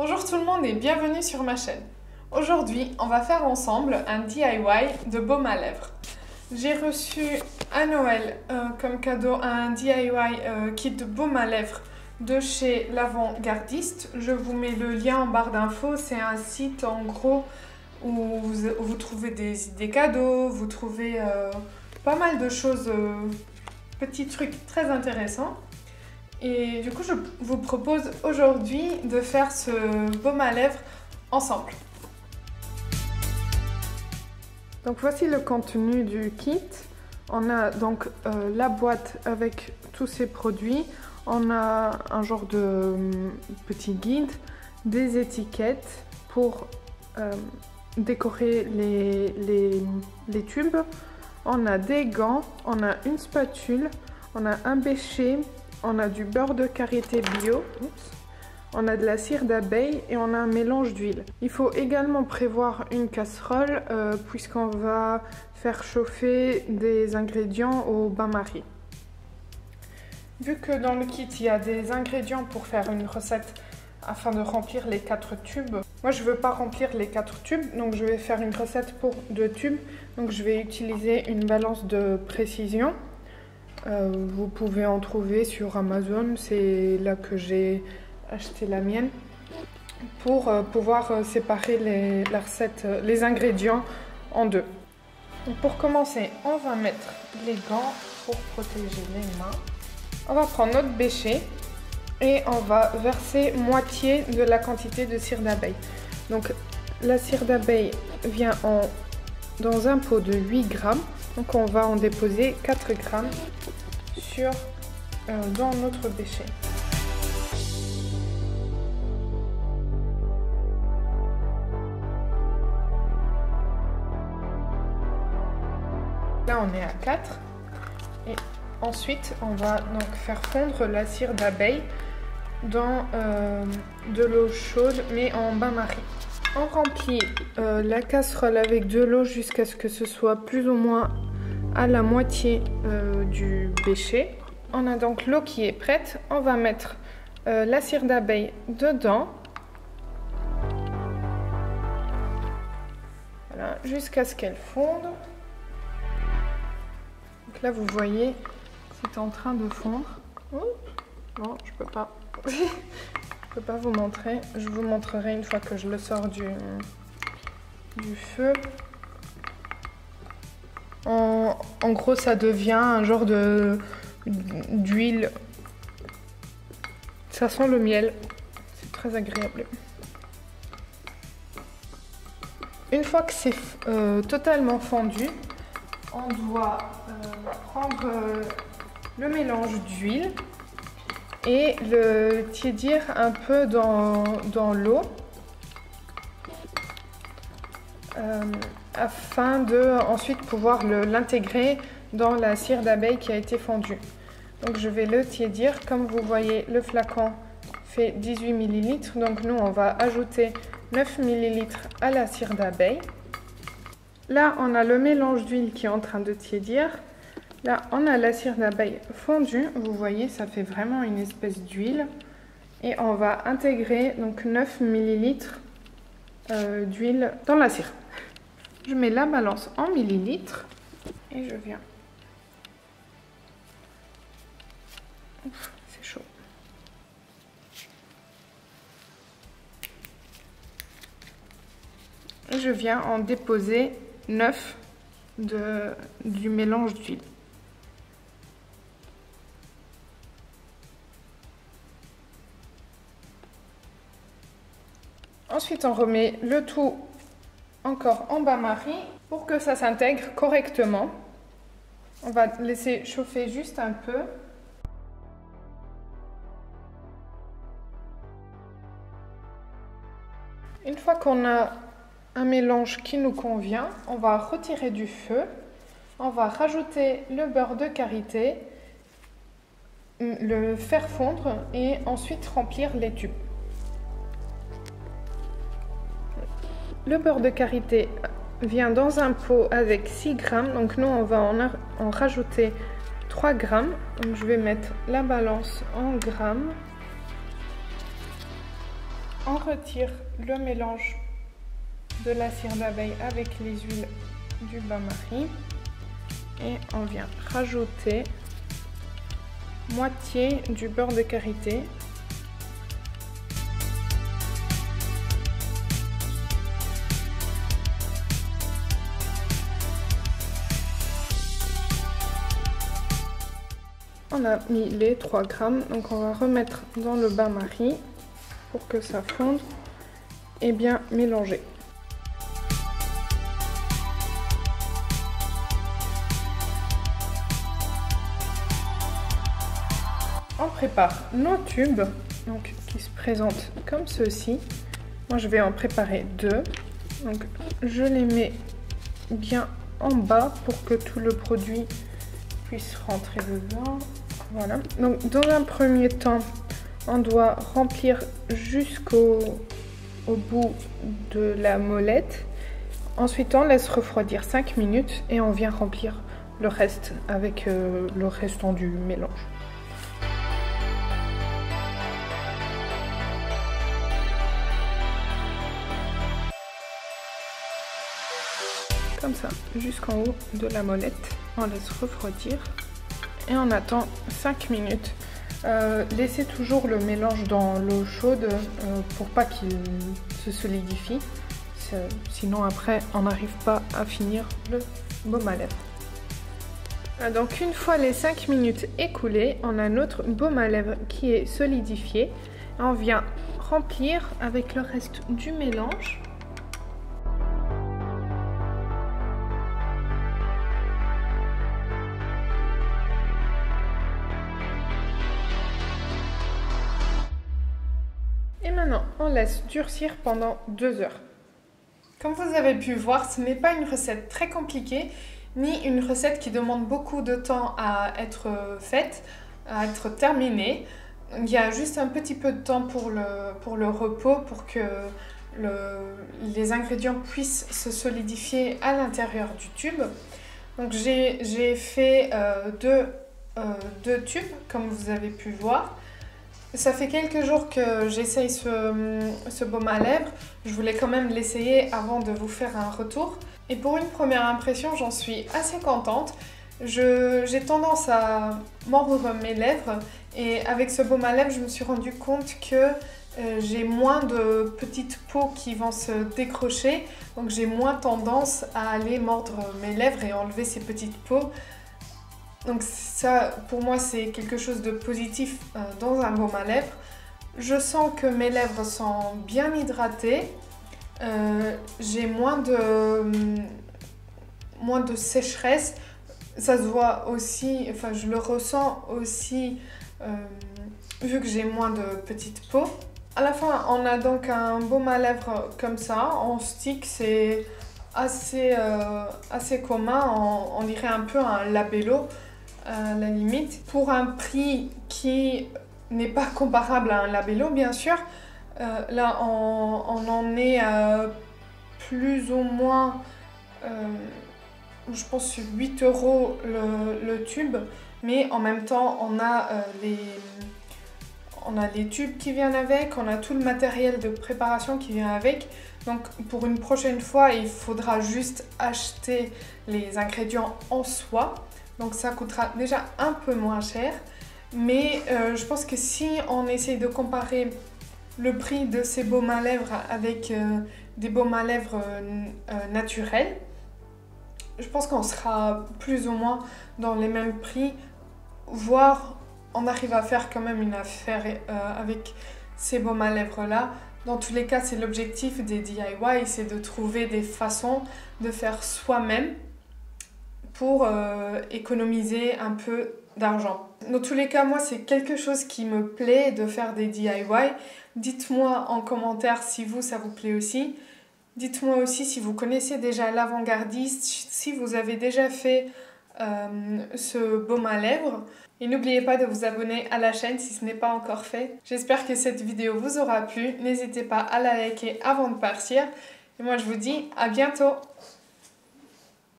Bonjour tout le monde et bienvenue sur ma chaîne. Aujourd'hui, on va faire ensemble un DIY de baume à lèvres. J'ai reçu à Noël comme cadeau un DIY kit de baume à lèvres de chez l'Avant-Gardiste. Je vous mets le lien en barre d'infos. C'est un site en gros où vous trouvez des idées cadeaux, vous trouvez pas mal de choses, petits trucs très intéressants. Et du coup, je vous propose aujourd'hui de faire ce baume à lèvres ensemble. Donc voici le contenu du kit. On a donc la boîte avec tous ces produits. On a un genre de petit guide, des étiquettes pour décorer les tubes. On a des gants, on a une spatule, on a un bêcher. On a du beurre de karité bio, on a de la cire d'abeille et on a un mélange d'huile. Il faut également prévoir une casserole puisqu'on va faire chauffer des ingrédients au bain-marie. Vu que dans le kit il y a des ingrédients pour faire une recette afin de remplir les 4 tubes, moi je ne veux pas remplir les 4 tubes, donc je vais faire une recette pour 2 tubes. Donc je vais utiliser une balance de précision. Vous pouvez en trouver sur Amazon, c'est là que j'ai acheté la mienne pour pouvoir séparer la recette, les ingrédients en deux. Donc pour commencer, on va mettre les gants pour protéger les mains. On va prendre notre bêcher et on va verser moitié de la quantité de cire d'abeille. Donc la cire d'abeille vient dans un pot de 8 grammes. Donc on va en déposer 4 grammes dans notre bêcher. Là on est à 4 et ensuite on va donc faire fondre la cire d'abeille dans de l'eau chaude mais en bain-marie. On remplit la casserole avec de l'eau jusqu'à ce que ce soit plus ou moins à la moitié du bêcher. On a donc l'eau qui est prête. On va mettre la cire d'abeille dedans. Voilà, jusqu'à ce qu'elle fonde. Donc là, vous voyez, c'est en train de fondre. Non, je peux pas. Je peux pas vous montrer. Je vous montrerai une fois que je le sors du feu. En gros, ça devient un genre d'huile. Ça sent le miel. C'est très agréable. Une fois que c'est totalement fondu, on doit prendre le mélange d'huile et le tiédir un peu dans l'eau. Afin de ensuite pouvoir l'intégrer dans la cire d'abeille qui a été fondue. Donc je vais le tiédir. Comme vous voyez, le flacon fait 18 ml. Donc nous, on va ajouter 9 ml à la cire d'abeille. Là, on a le mélange d'huile qui est en train de tiédir. Là, on a la cire d'abeille fondue. Vous voyez, ça fait vraiment une espèce d'huile. Et on va intégrer donc 9 ml d'huile dans la cire. Je mets la balance en millilitres et je viens. C'est chaud. Et je viens en déposer 9 du mélange d'huile. Ensuite, on remet le tout encore en bain-marie pour que ça s'intègre correctement. On va laisser chauffer juste un peu. Une fois qu'on a un mélange qui nous convient, on va retirer du feu. On va rajouter le beurre de karité, le faire fondre et ensuite remplir les tubes. Le beurre de karité vient dans un pot avec 6 grammes. Donc nous, on va en rajouter 3 grammes. Donc je vais mettre la balance en grammes. on retire le mélange de la cire d'abeille avec les huiles du bain-marie et on vient rajouter moitié du beurre de karité. On a mis les 3 grammes, donc on va remettre dans le bain-marie pour que ça fonde et bien mélanger. On prépare nos tubes donc, qui se présentent comme ceci. Moi je vais en préparer 2. Donc je les mets bien en bas pour que tout le produit puisse rentrer dedans. Voilà. Donc dans un premier temps, on doit remplir jusqu'au bout de la molette. Ensuite, on laisse refroidir 5 minutes et on vient remplir le reste avec le restant du mélange. Comme ça, jusqu'en haut de la molette. On laisse refroidir et on attend 5 minutes. Laissez toujours le mélange dans l'eau chaude pour pas qu'il se solidifie. Sinon après on n'arrive pas à finir le baume à lèvres. Donc une fois les 5 minutes écoulées, on a notre baume à lèvres qui est solidifié. On vient remplir avec le reste du mélange. Et maintenant, on laisse durcir pendant 2 heures. Comme vous avez pu voir, ce n'est pas une recette très compliquée, ni une recette qui demande beaucoup de temps à être faite, à être terminée. Il y a juste un petit peu de temps pour le repos, pour que les ingrédients puissent se solidifier à l'intérieur du tube. Donc j'ai fait deux tubes, comme vous avez pu voir. Ça fait quelques jours que j'essaye ce baume à lèvres. Je voulais quand même l'essayer avant de vous faire un retour. Et pour une première impression, j'en suis assez contente. J'ai tendance à mordre mes lèvres et avec ce baume à lèvres, je me suis rendu compte que j'ai moins de petites peaux qui vont se décrocher. Donc j'ai moins tendance à aller mordre mes lèvres et enlever ces petites peaux. Donc ça, pour moi, c'est quelque chose de positif dans un baume à lèvres. Je sens que mes lèvres sont bien hydratées. J'ai moins de sécheresse. Ça se voit aussi, enfin je le ressens aussi vu que j'ai moins de petites peaux. À la fin, on a donc un baume à lèvres comme ça, en stick. C'est assez commun, on dirait un peu un labello. À la limite, pour un prix qui n'est pas comparable à un labello bien sûr, là on en est à plus ou moins je pense 8 € le tube, mais en même temps on a les tubes qui viennent avec, on a tout le matériel de préparation qui vient avec. Donc pour une prochaine fois il faudra juste acheter les ingrédients en soi. Donc ça coûtera déjà un peu moins cher, mais je pense que si on essaye de comparer le prix de ces baumes à lèvres avec des baumes à lèvres naturels, je pense qu'on sera plus ou moins dans les mêmes prix, voire on arrive à faire quand même une affaire avec ces baumes à lèvres là. Dans tous les cas, c'est l'objectif des DIY, c'est de trouver des façons de faire soi-même pour économiser un peu d'argent. Dans tous les cas, moi, c'est quelque chose qui me plaît de faire des DIY. Dites-moi en commentaire si ça vous plaît aussi. Dites-moi aussi si vous connaissez déjà l'avant-gardiste, si vous avez déjà fait ce baume à lèvres. Et n'oubliez pas de vous abonner à la chaîne si ce n'est pas encore fait. J'espère que cette vidéo vous aura plu. N'hésitez pas à la liker avant de partir. Et moi, je vous dis à bientôt.